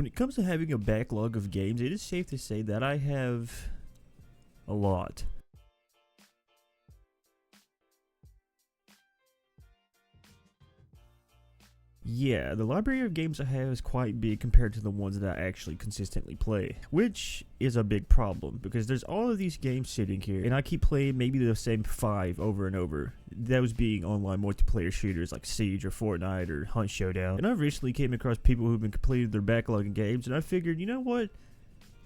When it comes to having a backlog of games, it is safe to say that I have a lot. Yeah, the library of games I have is quite big compared to the ones that I actually consistently play, which is a big problem because there's all of these games sitting here and I keep playing maybe the same 5 over and over. Those being online multiplayer shooters like Siege or Fortnite or Hunt Showdown. And I've recently came across people who've been completing their backlog of games and I figured, you know what?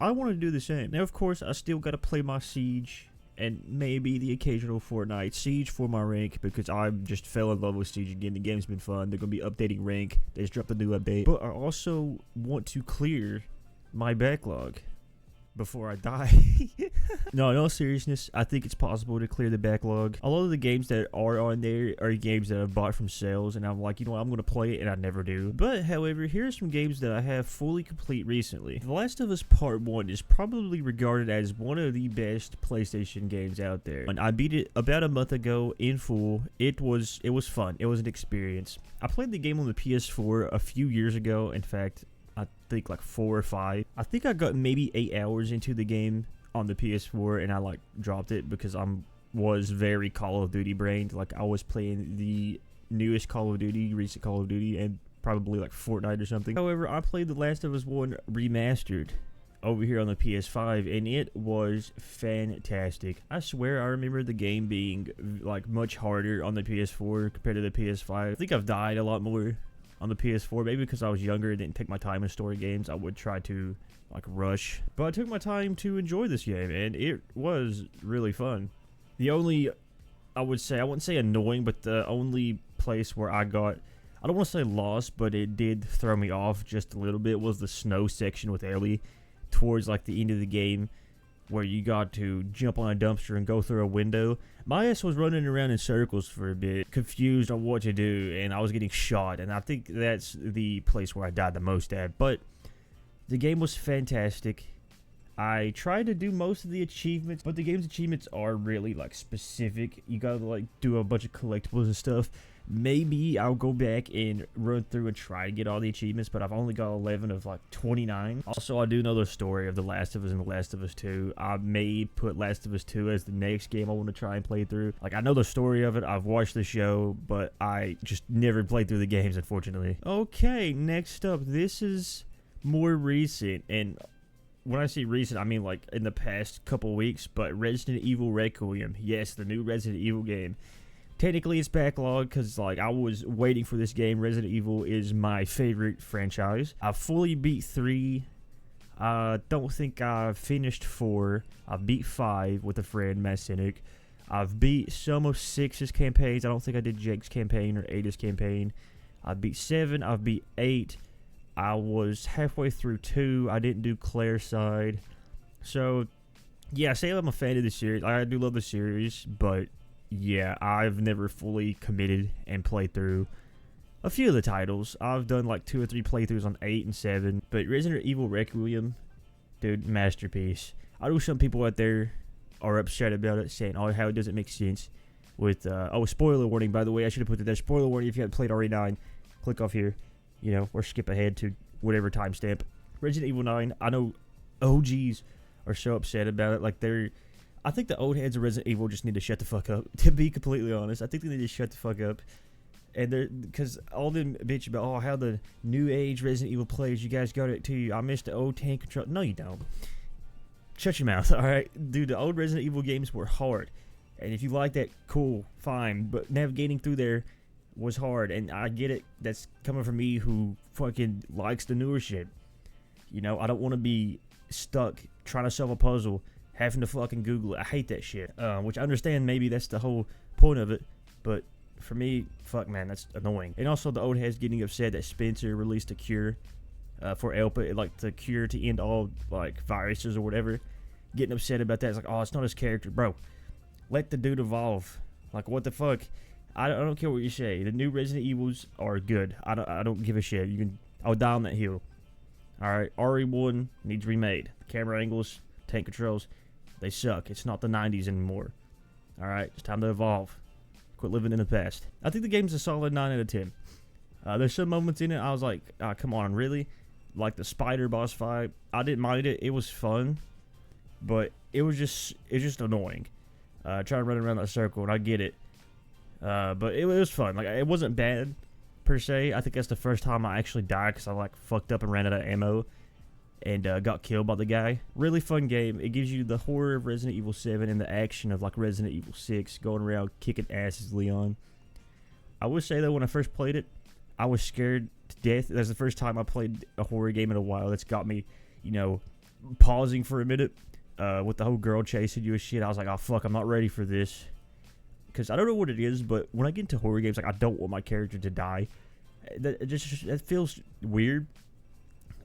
I want to do the same. Now, of course, I still got to play my Siege and maybe the occasional Fortnite. Siege for my rank because I just fell in love with Siege again. The game's been fun. They're going to be updating rank. They just dropped a new update. But I also want to clear my backlog before I die. No, in all seriousness, I think it's possible to clear the backlog. A lot of the games that are on there are games that I've bought from sales, and I'm like, you know what, I'm going to play it, and I never do. But, however, here are some games that I have fully complete recently. The Last of Us Part 1 is probably regarded as one of the best PlayStation games out there. And I beat it about a month ago in full. It was fun. It was an experience. I played the game on the PS4 a few years ago. In fact, I think like 4 or 5. I think I got maybe 8 hours into the game on the PS4 and I like dropped it because was very Call of Duty brained. Like I was playing the newest Call of Duty, recent Call of Duty, and probably like Fortnite or something. However, I played the Last of Us 1 Remastered over here on the PS5 and it was fantastic. I swear I remember the game being like much harder on the PS4 compared to the PS5. I think I've died a lot more on the PS4, maybe because I was younger and didn't take my time in story games. I would try to like rush, but I took my time to enjoy this game and it was really fun. The only, I wouldn't say annoying, but the only place where I got, I don't want to say lost, but it did throw me off just a little bit, was the snow section with Ellie towards like the end of the game, where you got to jump on a dumpster and go through a window. My ass was running around in circles for a bit, confused on what to do, and I was getting shot, and I think that's the place where I died the most at. But the game was fantastic. I tried to do most of the achievements, but the game's achievements are really like specific. You gotta like do a bunch of collectibles and stuff. Maybe I'll go back and run through and try to get all the achievements, but I've only got 11 of like 29. Also, I do know the story of The Last of Us and The Last of Us 2. I may put Last of Us 2 as the next game I want to try and play through. Like, I know the story of it, I've watched the show, but I just never played through the games, unfortunately. Okay, next up, this is more recent, and when I say recent, I mean like in the past couple weeks, but Resident Evil Requiem. Yes, the new Resident Evil game. Technically, it's backlog because like I was waiting for this game. Resident Evil is my favorite franchise. I fully beat 3. I don't think I've finished 4. I've beat 5 with a friend, Matt Cynic. I've beat some of 6's campaigns. I don't think I did Jake's campaign or 8's campaign. I beat 7. I've beat 8. I was halfway through 2. I didn't do Claire's side. So, yeah, I say I'm a fan of the series. I do love the series, but yeah, I've never fully committed and played through a few of the titles. I've done like 2 or 3 playthroughs on 8 and 7, but Resident Evil Requiem, dude, masterpiece. I know some people out there are upset about it, saying, oh, how it doesn't make sense with, oh, spoiler warning, by the way, I should have put it there. Spoiler warning, if you haven't played RE9, click off here, you know, or skip ahead to whatever timestamp. Resident Evil 9, I know OGs are so upset about it, like I think the old heads of Resident Evil just need to shut the fuck up, to be completely honest. I think they need to shut the fuck up. And they're, because all them bitch about, oh, how the new age Resident Evil plays, you guys got it too. I missed the old tank control. No, you don't. Shut your mouth, alright? Dude, the old Resident Evil games were hard. And if you like that, cool, fine. But navigating through there was hard. And I get it. That's coming from me who fucking likes the newer shit. You know, I don't want to be stuck trying to solve a puzzle, having to fucking Google it. I hate that shit. Which I understand maybe that's the whole point of it. But for me, fuck man, that's annoying. And also the old heads getting upset that Spencer released a cure for Elpa, like the cure to end all like viruses or whatever. Getting upset about that. It's like, oh, it's not his character. Bro, let the dude evolve. Like, what the fuck? I don't care what you say. The new Resident Evils are good. I don't give a shit. I'll die on that hill. Alright, RE1 needs remade. Camera angles, tank controls, they suck. It's not the 90s anymore. Alright, it's time to evolve. Quit living in the past. I think the game's a solid 9 out of 10. There's some moments in it I was like, come on, really? Like the spider boss fight, I didn't mind it. It was fun, but it's just annoying. Trying to run around that circle, and I get it. But it was fun. Like, it wasn't bad per se. I think that's the first time I actually died because I like fucked up and ran out of ammo and got killed by the guy. Really fun game. It gives you the horror of Resident Evil 7 and the action of like Resident Evil 6, going around kicking ass as Leon. I would say though, when I first played it, I was scared to death. That's the first time I played a horror game in a while. That's got me, you know, pausing for a minute with the whole girl chasing you and shit. I was like, oh fuck, I'm not ready for this. Because I don't know what it is, but when I get into horror games, like, I don't want my character to die. That feels weird.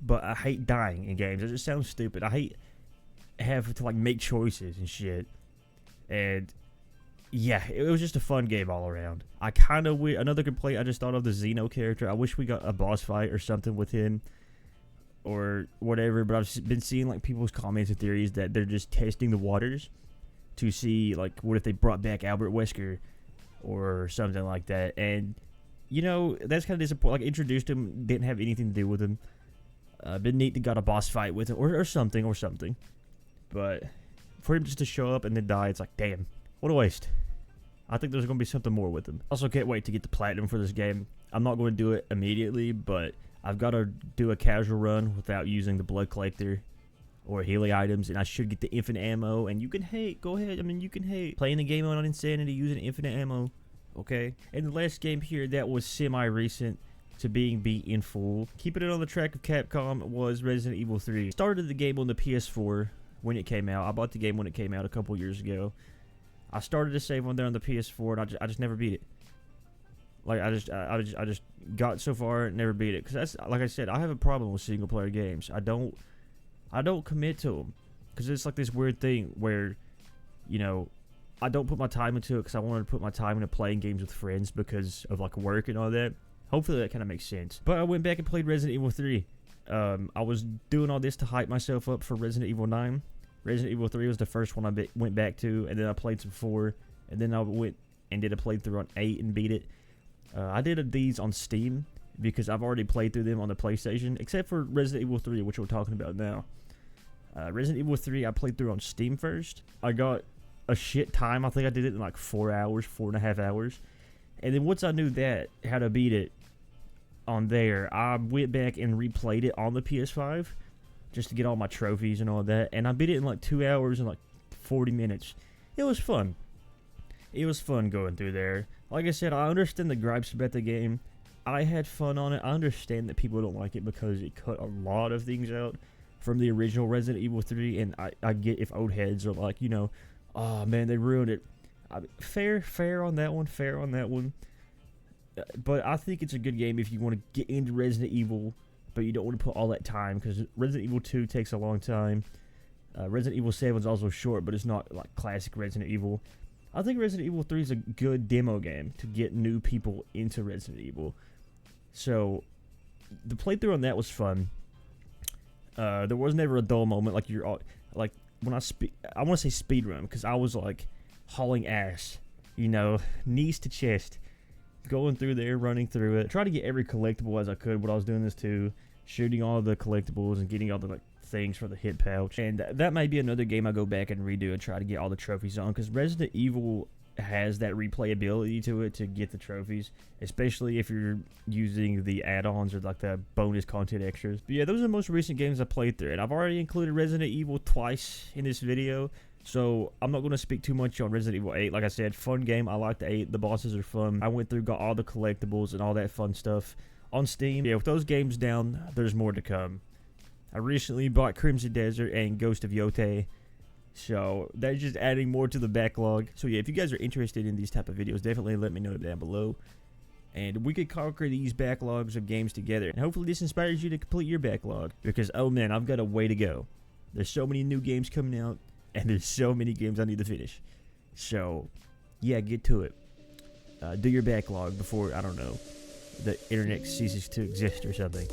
But I hate dying in games. It just sounds stupid. I hate having to like make choices and shit. And yeah, it was just a fun game all around. I kind of another complaint I just thought of the Xeno character. I wish we got a boss fight or something with him or whatever. But I've been seeing like people's comments and theories that they're just testing the waters to see like what if they brought back Albert Wesker or something like that. And you know, that's kind of disappointing. Like, introduced him, didn't have anything to do with him. Been neat to got a boss fight with him or something. But for him just to show up and then die, it's like, damn, what a waste. I think there's going to be something more with him. Also, can't wait to get the platinum for this game. I'm not going to do it immediately, but I've got to do a casual run without using the blood collector or healing items, and I should get the infinite ammo. And you can hate, go ahead. I mean, you can hate playing the game on Insanity using infinite ammo, okay? And the last game here that was semi-recent to being beat in full, keeping it on the track of Capcom, was Resident Evil 3. Started the game on the PS4 when it came out. I bought the game when it came out a couple years ago. I started to save on there on the PS4, and I just never beat it. Like, I just got so far and never beat it. Because that's, like I said, I have a problem with single player games. I don't commit to them. Because it's like this weird thing where, you know, I don't put my time into it because I wanted to put my time into playing games with friends because of like work and all that. Hopefully that kind of makes sense. But I went back and played Resident Evil 3. I was doing all this to hype myself up for Resident Evil 9. Resident Evil 3 was the first one I went back to, and then I played some 4, and then I went and did a playthrough on 8 and beat it. I did these on Steam because I've already played through them on the PlayStation, except for Resident Evil 3, which we're talking about now. Resident Evil 3 I played through on Steam first. I got a shit time. I think I did it in like 4 hours, 4.5 hours. And then once I knew that, how to beat it on there, I went back and replayed it on the PS5 just to get all my trophies and all that. And I beat it in like 2 hours and like 40 minutes. It was fun. It was fun going through there. Like I said, I understand the gripes about the game. I had fun on it. I understand that people don't like it because it cut a lot of things out from the original Resident Evil 3. And I get if old heads are like, you know, oh man, they ruined it. Fair on that one. But I think it's a good game if you want to get into Resident Evil, but you don't want to put all that time, because Resident Evil 2 takes a long time. Resident Evil 7 is also short, but it's not like classic Resident Evil. I think Resident Evil 3 is a good demo game to get new people into Resident Evil. So the playthrough on that was fun. There was never a dull moment. Like like when I want to say speedrun, because I was like hauling ass, you know, knees to chest, going through there, running through it, try to get every collectible as I could when I was doing this too, shooting all the collectibles and getting all the like things for the hit pouch. And that might be another game I go back and redo and try to get all the trophies on, because Resident Evil has that replayability to it to get the trophies, especially if you're using the add-ons or like the bonus content extras. But yeah, those are the most recent games I played through, and I've already included Resident Evil twice in this video, so I'm not going to speak too much on Resident Evil 8. Like I said, fun game. I like the 8. The bosses are fun. I went through, got all the collectibles and all that fun stuff on Steam. Yeah, with those games down, there's more to come. I recently bought Crimson Desert and Ghost of Yote, so that's just adding more to the backlog. So yeah, if you guys are interested in these type of videos, definitely let me know down below, and we could conquer these backlogs of games together. And hopefully this inspires you to complete your backlog, because oh man, I've got a way to go. There's so many new games coming out, and there's so many games I need to finish. So yeah, get to it. Do your backlog before, I don't know, the internet ceases to exist or something.